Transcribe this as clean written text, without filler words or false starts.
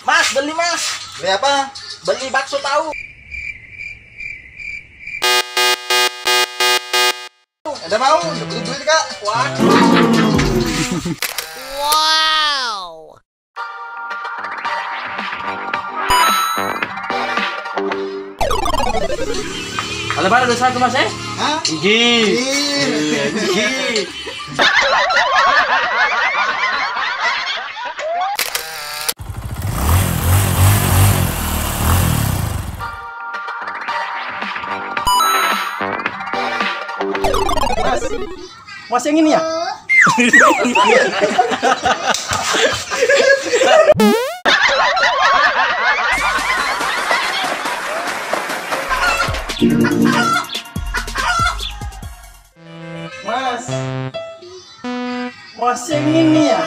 Mas, beli mas. Beli apa? Beli bakso tahu. Ada mau? Udah beli duit kak. Wah. Wow. Kalau baru udah satu mas ya? Hah? Gigi. Ih. Mas, mas yang ini ya? Mas, mas yang ini ya?